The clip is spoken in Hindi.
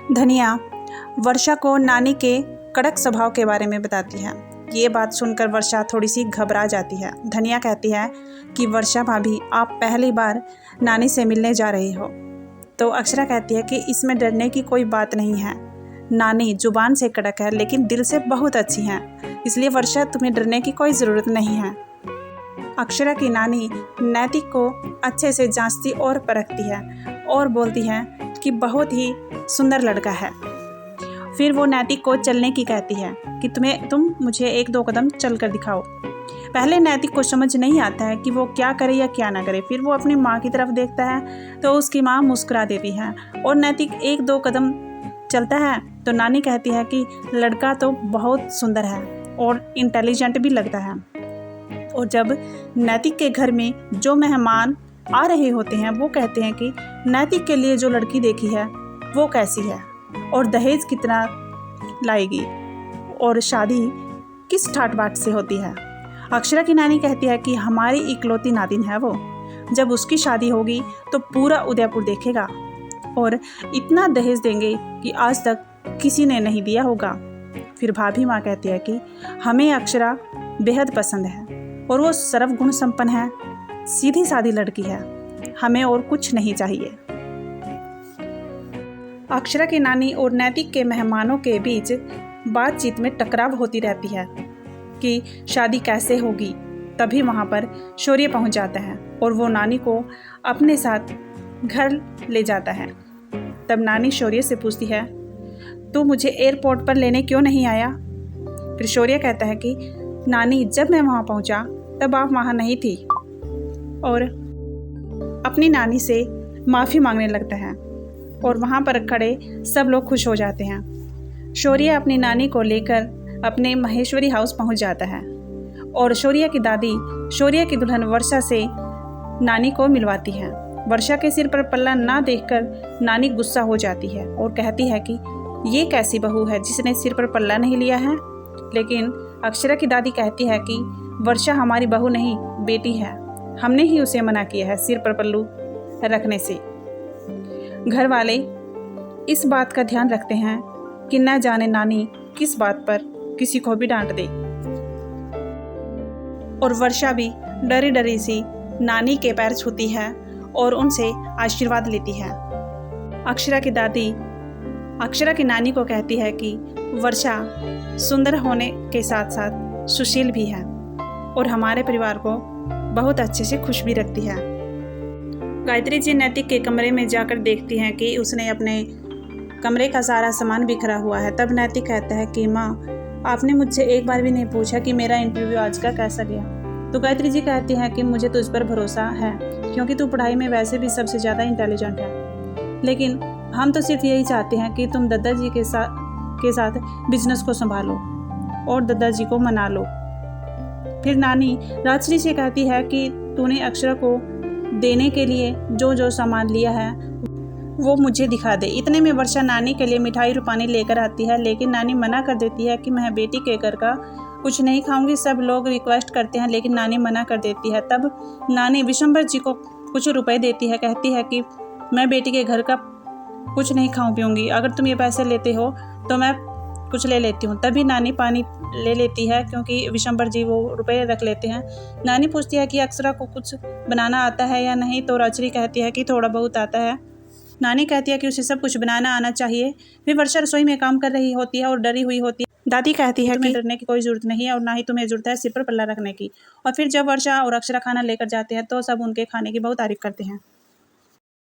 धनिया वर्षा को नानी के कड़क स्वभाव के बारे में बताती है। ये बात सुनकर वर्षा थोड़ी सी घबरा जाती है। धनिया कहती है कि वर्षा भाभी, आप पहली बार नानी से मिलने जा रही हो। तो अक्षरा कहती है कि इसमें डरने की कोई बात नहीं है। नानी जुबान से कड़क है लेकिन दिल से बहुत अच्छी हैं, इसलिए वर्षा तुम्हें डरने की कोई ज़रूरत नहीं है। अक्षरा की नानी नैतिक को अच्छे से जांचती और परखती है और बोलती है कि बहुत ही सुंदर लड़का है। फिर वो नैतिक को चलने की कहती है कि तुम मुझे 1-2 कदम चल कर दिखाओ। पहले नैतिक को समझ नहीं आता है कि वो क्या करे या क्या ना करे। फिर वो अपनी माँ की तरफ देखता है तो उसकी माँ मुस्कुरा देती है और नैतिक 1-2 कदम चलता है तो नानी कहती है कि लड़का तो बहुत सुंदर है और इंटेलिजेंट भी लगता है। और जब नैतिक के घर में जो मेहमान आ रहे होते हैं वो कहते हैं कि नैतिक के लिए जो लड़की देखी है वो कैसी है और दहेज कितना लाएगी और शादी किस ठाट बाट से होती है। अक्षरा की नानी कहती है कि हमारी इकलौती नातिन है वो, जब उसकी शादी होगी तो पूरा उदयपुर देखेगा और इतना दहेज देंगे कि आज तक किसी ने नहीं दिया होगा। फिर भाभी माँ कहती है कि हमें अक्षरा बेहद पसंद है और वो सर्वगुण संपन्न है, सीधी सादी लड़की है, हमें और कुछ नहीं चाहिए। अक्षरा की नानी और नैतिक के मेहमानों के बीच बातचीत में टकराव होती रहती है कि शादी कैसे होगी। तभी वहाँ पर शौर्य पहुँच जाता है और वो नानी को अपने साथ घर ले जाता है। तब नानी शौर्य से पूछती है, तू मुझे एयरपोर्ट पर लेने क्यों नहीं आया? फिर शौर्य कहता है कि नानी, जब मैं वहाँ पहुँचा तब आप वहाँ नहीं थी, और अपनी नानी से माफ़ी मांगने लगता है और वहाँ पर खड़े सब लोग खुश हो जाते हैं। शौर्य अपनी नानी को लेकर अपने महेश्वरी हाउस पहुँच जाता है और शौर्य की दादी शौर्य की दुल्हन वर्षा से नानी को मिलवाती है। वर्षा के सिर पर पल्ला ना देखकर नानी गुस्सा हो जाती है और कहती है कि ये कैसी बहू है जिसने सिर पर पल्ला नहीं लिया है। लेकिन अक्षरा की दादी कहती है कि वर्षा हमारी बहू नहीं, बेटी है, हमने ही उसे मना किया है सिर पर पल्लू रखने से। घर वाले इस बात का ध्यान रखते हैं कि न जाने नानी किस बात पर किसी को भी डांट दे, और वर्षा भी डरी डरी सी नानी के पैर छूती है और उनसे आशीर्वाद लेती है। अक्षरा की दादी अक्षरा की नानी को कहती है कि वर्षा सुंदर होने के साथ साथ सुशील भी है और हमारे परिवार को बहुत अच्छे से खुश भी रखती है। गायत्री जी नैतिक के कमरे में जाकर देखती हैं कि उसने अपने कमरे का सारा सामान बिखरा हुआ है। तब नैतिक कहता है कि माँ, आपने मुझसे एक बार भी नहीं पूछा कि मेरा इंटरव्यू आज का कैसा गया। तो गायत्री जी कहती है कि मुझे तुझ पर भरोसा है क्योंकि तू पढ़ाई में वैसे भी सबसे ज़्यादा इंटेलिजेंट है, लेकिन हम तो सिर्फ यही चाहते हैं कि तुम दादाजी के साथ बिजनेस को संभालो और दादाजी को मना लो। फिर नानी राजश्री से कहती है कि तूने अक्षरा को देने के लिए जो जो सामान लिया है वो मुझे दिखा दे। इतने में वर्षा नानी के लिए मिठाई रूपानी लेकर आती है, लेकिन नानी मना कर देती है कि मैं बेटी के घर का कुछ नहीं खाऊंगी। सब लोग रिक्वेस्ट करते हैं लेकिन नानी मना कर देती है। तब नानी विशंबर जी को कुछ रुपए देती है, कहती है कि मैं बेटी के घर का कुछ नहीं खाऊं पीऊँगी, अगर तुम ये पैसे लेते हो तो मैं कुछ ले लेती हूँ। तभी नानी पानी ले लेती है क्योंकि विशंबर जी वो रुपए रख लेते हैं। नानी पूछती है कि अक्षरा को कुछ बनाना आता है या नहीं, तो राजश्री कहती है कि थोड़ा बहुत आता है। नानी कहती है कि उसे सब कुछ बनाना आना चाहिए। फिर वर्षा रसोई में काम कर रही होती है और डरी हुई होती है। दादी कहती है कि डरने की कोई ज़रूरत नहीं है और ना ही तुम्हें ज़रूरत है सिर पर पल्ला रखने की। और फिर जब वर्षा और अक्षरा खाना लेकर जाते हैं तो सब उनके खाने की बहुत तारीफ करते हैं।